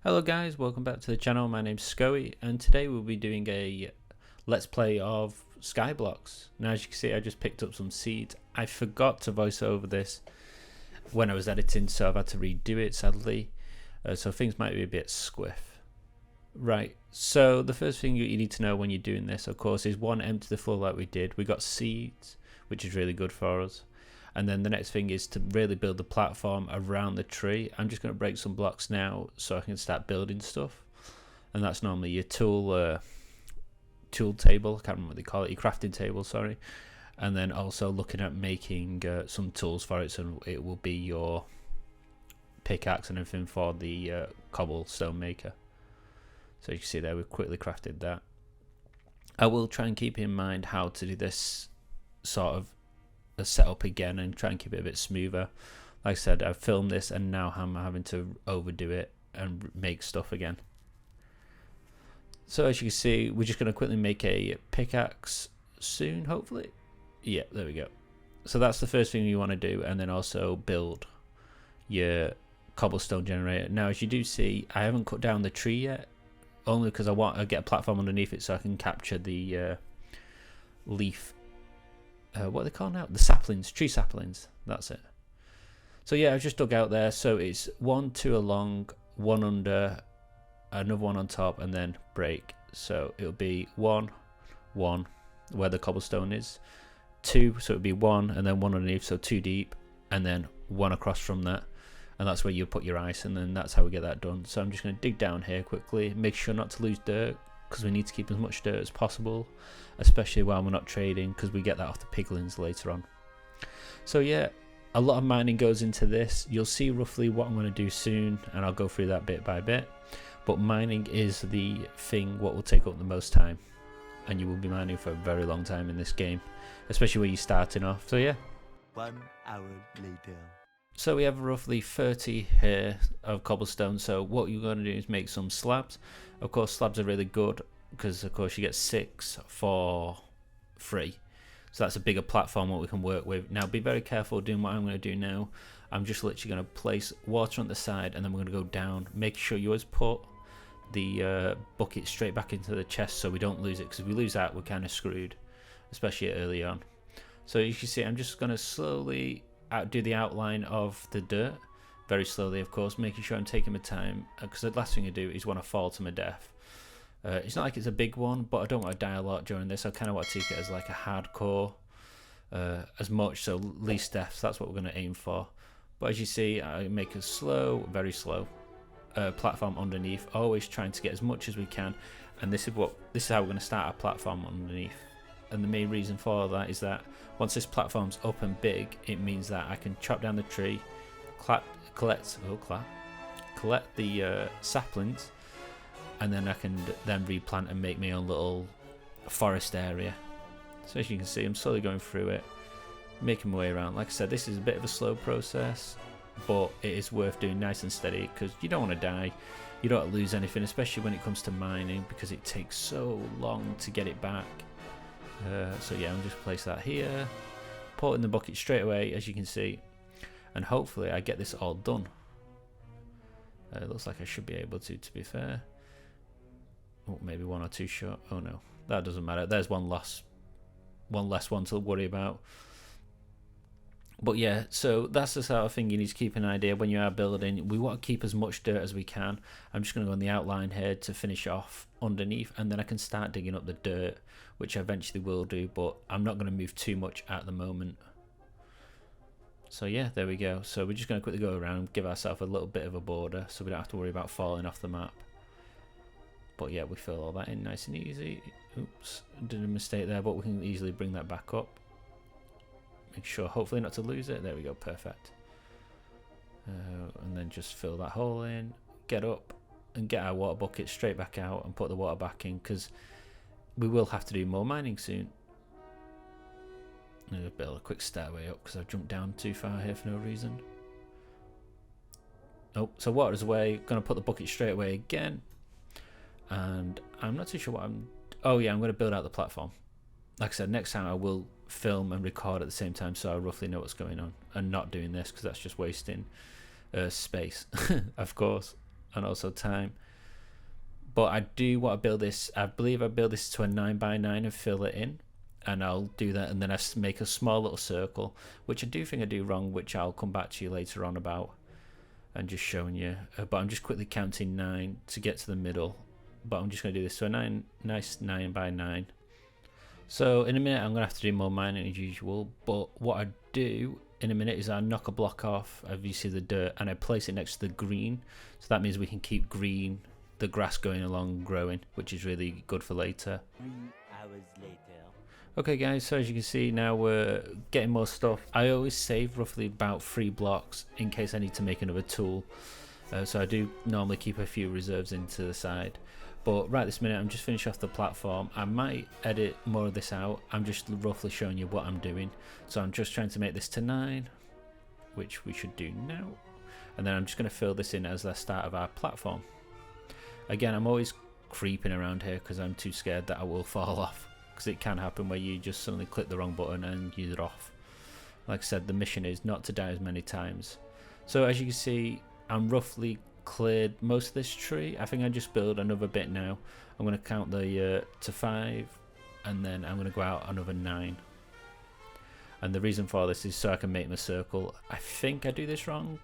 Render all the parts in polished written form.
Hello guys, welcome back to the channel. My name's Scoey and today we'll be doing a let's play of Skyblocks. Now as you can see I just picked up some seeds. I forgot to voice over this when I was editing, so I've had to redo it sadly, so things might be a bit squiff. Right, so the first thing you need to know when you're doing this of course is one, empty the floor like we did. We got seeds, which is really good for us. And then the next thing is to really build the platform around the tree. I'm just going to break some blocks now so I can start building stuff. And that's normally your tool table. I can't remember what they call it. Your crafting table, sorry. And then also looking at making some tools for it. So it will be your pickaxe and everything for the cobblestone maker. So you can see there we've quickly crafted that. I will try and keep in mind how to do this sort of a setup again and try and keep it a bit smoother. Like I said, I've filmed this and now I'm having to overdo it and make stuff again. So as you can see, we're just going to quickly make a pickaxe soon, hopefully. Yeah, there we go. So that's the first thing you want to do, and then also build your cobblestone generator. Now as you do see, I haven't cut down the tree yet, only because I want to get a platform underneath it so I can capture the leaf. What are they called now? The saplings, tree saplings. That's it. So yeah, I've just dug out there. So it's 1, 2 along, 1 under, another 1 on top, and then break. So it'll be 1, 1, where the cobblestone is. 2, so it'll be 1, and then 1 underneath, so 2 deep, and then 1 across from that. And that's where you put your ice, and then that's how we get that done. So I'm just going to dig down here quickly, make sure not to lose dirt, because we need to keep as much dirt as possible, especially while we're not trading, because we get that off the piglins later on. So yeah, a lot of mining goes into this. You'll see roughly what I'm going to do soon, and I'll go through that bit by bit. But mining is the thing what will take up the most time, and you will be mining for a very long time in this game, especially when you're starting off. So yeah. 1 hour later. So we have roughly 30 here of cobblestone. So what you're going to do is make some slabs. Of course, slabs are really good because of course you get 6 for free. So that's a bigger platform what we can work with. Now be very careful doing what I'm going to do now. I'm just literally going to place water on the side, and then we're going to go down. Make sure you always put the bucket straight back into the chest so we don't lose it, because if we lose that we're kind of screwed, especially early on. So you can see I'm just going to slowly do the outline of the dirt, very slowly of course, making sure I'm taking my time, because the last thing I do is want to fall to my death. It's not like it's a big one, but I don't want to die a lot during this. I kind of want to take it as like a hardcore, as much, so least deaths, that's what we're going to aim for. But as you see, I make a slow, very slow platform underneath, always trying to get as much as we can, and this is how we're going to start our platform underneath. And the main reason for that is that once this platform's up and big, it means that I can chop down the tree, collect the saplings, and then I can then replant and make my own little forest area. So as you can see, I'm slowly going through it, making my way around. Like I said, this is a bit of a slow process, but it is worth doing nice and steady, because you don't want to die, you don't want to lose anything, especially when it comes to mining, because it takes so long to get it back. So yeah, I'll just place that here, pour it in the bucket straight away, as you can see, and hopefully I get this all done. It looks like I should be able to be fair. Oh, maybe 1 or 2 short. Oh no, that doesn't matter. There's one less one to worry about. But yeah, so that's the sort of thing you need to keep an idea when you are building. We want to keep as much dirt as we can. I'm just going to go on the outline here to finish off underneath, and then I can start digging up the dirt, which I eventually will do, but I'm not going to move too much at the moment. So yeah, there we go. So we're just going to quickly go around and give ourselves a little bit of a border so we don't have to worry about falling off the map. But yeah, we fill all that in nice and easy. Oops, did a mistake there, but we can easily bring that back up. Make sure hopefully not to lose it. There we go, perfect. And then just fill that hole in, get up and get our water bucket straight back out and put the water back in, because we will have to do more mining soon. I'm going to build a quick stairway up because I've jumped down too far here for no reason. Oh, so water's away. Going to put the bucket straight away again. And I'm not too sure what I'm... Oh yeah, I'm going to build out the platform. Like I said, next time I will film and record at the same time, so I roughly know what's going on, and not doing this because that's just wasting space of course. and also time. But I do want to build this. I believe I build this to a 9x9 and fill it in, and I'll do that, and then I make a small little circle, which I do think I do wrong, which I'll come back to you later on about, and just showing you. But I'm just quickly counting 9 to get to the middle. But I'm just going to do this to a nice 9x9. So in a minute I'm going to have to do more mining as usual, but what I do in a minute is I knock a block off, as you see the dirt, and I place it next to the green. So that means we can keep green, the grass going along, growing, which is really good for later. 3 hours later. Okay guys, so as you can see now we're getting more stuff. I always save roughly about 3 blocks in case I need to make another tool. So I do normally keep a few reserves into the side. But right this minute I'm just finishing off the platform. I might edit more of this out. I'm just roughly showing you what I'm doing. So I'm just trying to make this to 9, which we should do now. And then I'm just going to fill this in as the start of our platform. Again, I'm always creeping around here because I'm too scared that I will fall off. Because it can happen where you just suddenly click the wrong button and you're off. Like I said, the mission is not to die as many times. So as you can see, I'm roughly cleared most of this tree. I think I just build another bit now. I'm going to count the to 5, and then I'm going to go out another 9. And the reason for this is so I can make my circle. I think I do this wrong,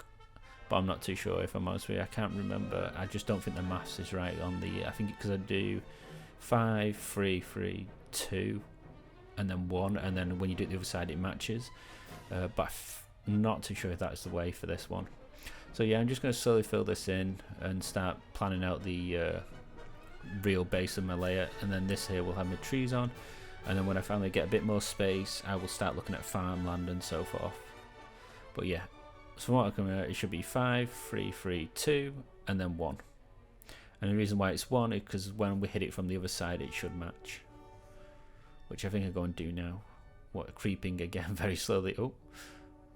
but I'm not too sure, if I'm honest with you. I can't remember. I just don't think the maths is right on the, I think because I do 5, 3, 3, 2, and then 1, and then when you do it the other side it matches. But I'm not too sure if that's the way for this one. So yeah, I'm just going to slowly fill this in and start planning out the real base of my layer, and then this here will have my trees on, and then when I finally get a bit more space I will start looking at farmland and so forth. But yeah, so what I can it should be 5, 3, 3, 2, and then 1. And the reason why it's 1 is because when we hit it from the other side it should match, which I think I'll go and do now. What, creeping again very slowly. Oh,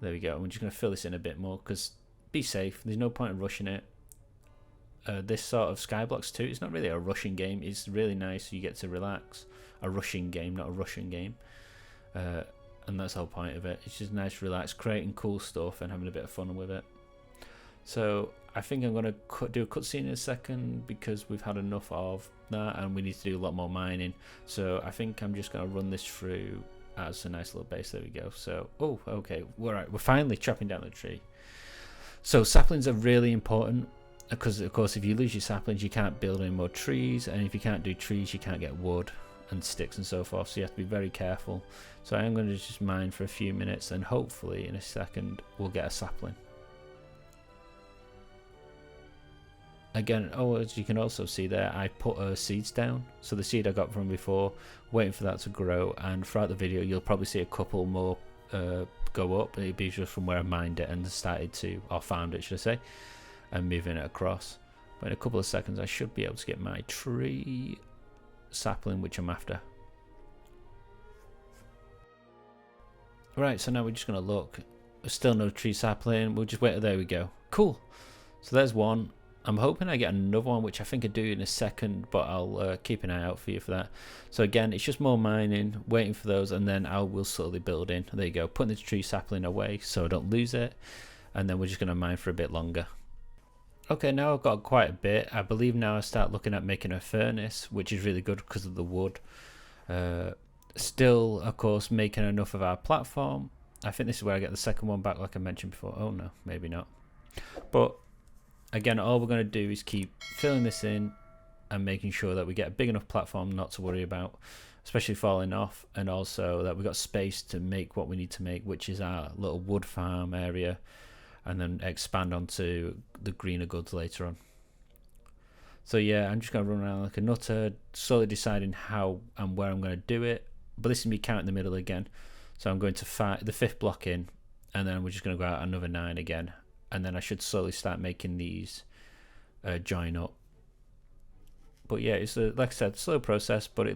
there we go. I'm just going to fill this in a bit more because be safe, there's no point in rushing it. This sort of Skyblock 2, it's not really a rushing game, it's really nice, you get to relax. A rushing game, not a Russian game. And that's the whole point of it. It's just nice, relax, creating cool stuff and having a bit of fun with it. So I think I'm going to do a cutscene in a second because we've had enough of that and we need to do a lot more mining. So I think I'm just going to run this through as a nice little base. There we go. So, oh, okay, we're finally chopping down the tree. So saplings are really important because of course if you lose your saplings you can't build any more trees, and if you can't do trees you can't get wood and sticks and so forth, so you have to be very careful. So I am going to just mine for a few minutes and hopefully in a second we'll get a sapling. Again, oh, as you can also see there, I put seeds down, so the seed I got from before, waiting for that to grow, and throughout the video you'll probably see a couple more go up. It'd be just from where I mined it and started to, or found it should I say, and moving it across. But in a couple of seconds I should be able to get my tree sapling which I'm after. Right, so now we're just going to look. There's still no tree sapling, we'll just wait. There we go, cool. So there's one. I'm hoping I get another one, which I think I do in a second, but I'll keep an eye out for you for that. So again, it's just more mining, waiting for those, and then I will slowly build in. There you go, putting the tree sapling away so I don't lose it, and then we're just going to mine for a bit longer. Okay, now I've got quite a bit. I believe now I start looking at making a furnace, which is really good because of the wood. Still, of course, making enough of our platform. I think this is where I get the second one back, like I mentioned before. Oh no, maybe not. But again, all we're going to do is keep filling this in and making sure that we get a big enough platform not to worry about, especially falling off, and also that we've got space to make what we need to make, which is our little wood farm area, and then expand onto the greener goods later on. So yeah, I'm just going to run around like a nutter, slowly deciding how and where I'm going to do it, but this is me counting the middle again. So I'm going to the 5th block in, and then we're just going to go out another 9 again. And then I should slowly start making these join up. But yeah, it's like I said, slow process, but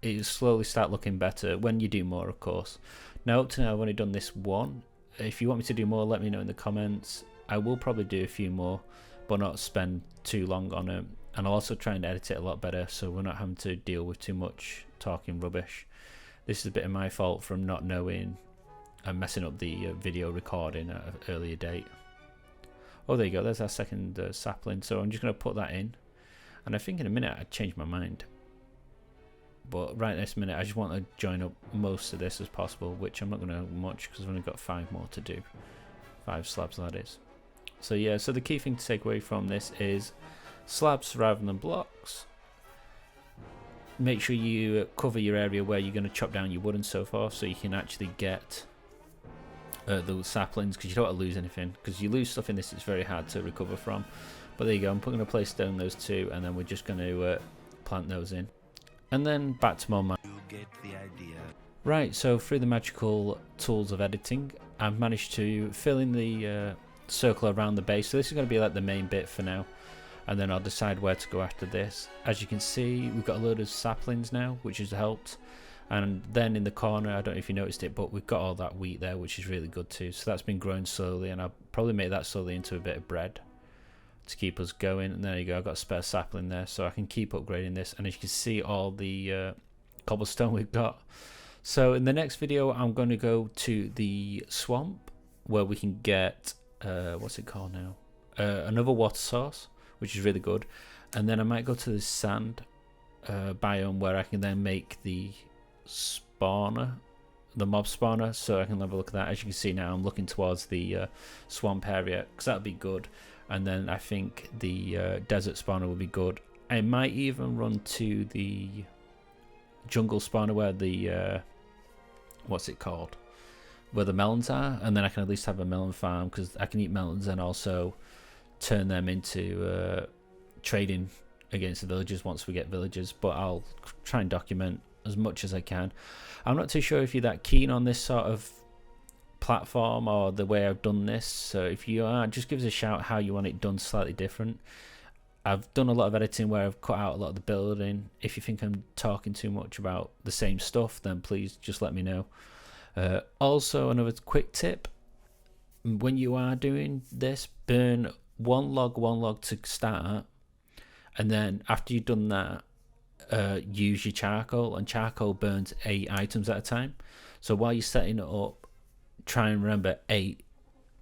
it slowly start looking better when you do more, of course. Now up to now I've only done this one. If you want me to do more, let me know in the comments. I will probably do a few more, but not spend too long on it. And I'll also try and edit it a lot better so we're not having to deal with too much talking rubbish. This is a bit of my fault from not knowing and messing up the video recording at an earlier date. Oh, there you go. There's our second sapling. So I'm just going to put that in. And I think in a minute I'd change my mind. But right this minute I just want to join up most of this as possible, which I'm not going to much because I've only got 5 more to do. 5 slabs, that is. So yeah, so the key thing to take away from this is slabs rather than blocks. Make sure you cover your area where you're going to chop down your wood and so forth, so you can actually get those saplings, because you don't want to lose anything, because you lose stuff in this it's very hard to recover from. But there you go, I'm going to place down those 2 and then we're just going to plant those in. And then back to more You get the idea. Right, so through the magical tools of editing, I've managed to fill in the circle around the base. So this is going to be like the main bit for now, and then I'll decide where to go after this. As you can see, we've got a load of saplings now, which has helped. And then in the corner, I don't know if you noticed it, but we've got all that wheat there, which is really good too. So that's been growing slowly, and I'll probably make that slowly into a bit of bread to keep us going. And there you go, I've got a spare sapling there, so I can keep upgrading this. And as you can see, all the cobblestone we've got. So in the next video, I'm going to go to the swamp where we can get what's it called now? Another water source, which is really good. And then I might go to the sand biome where I can then make the spawner, the mob spawner, so I can have a look at that. As you can see now, I'm looking towards the swamp area because that'll be good. And then I think the desert spawner will be good. I might even run to the jungle spawner where the what's it called, where the melons are, and then I can at least have a melon farm, because I can eat melons and also turn them into trading against the villagers once we get villagers. But I'll try and document as much as I can. I'm not too sure if you're that keen on this sort of platform or the way I've done this, so if you are, just give us a shout how you want it done slightly different. I've done a lot of editing where I've cut out a lot of the building. If you think I'm talking too much about the same stuff, then please just let me know. Also, another quick tip: when you are doing this, burn one log to start, and then after you've done that, use your charcoal, and charcoal burns 8 items at a time. So while you're setting it up, try and remember 8.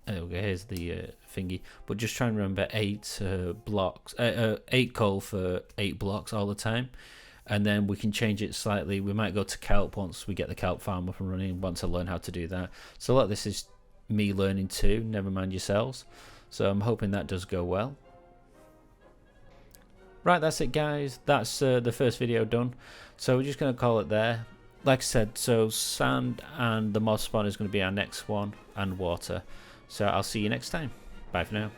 Okay, here's the thingy, but just try and remember 8 blocks, 8 coal for 8 blocks all the time, and then we can change it slightly. We might go to kelp once we get the kelp farm up and running, once I learn how to do that. So a lot of this is me learning too, never mind yourselves. So I'm hoping that does go well. Right, that's it guys, that's the first video done, so we're just going to call it there. Like I said, so sand and the mob spawn is going to be our next one, and water. So I'll see you next time. Bye for now.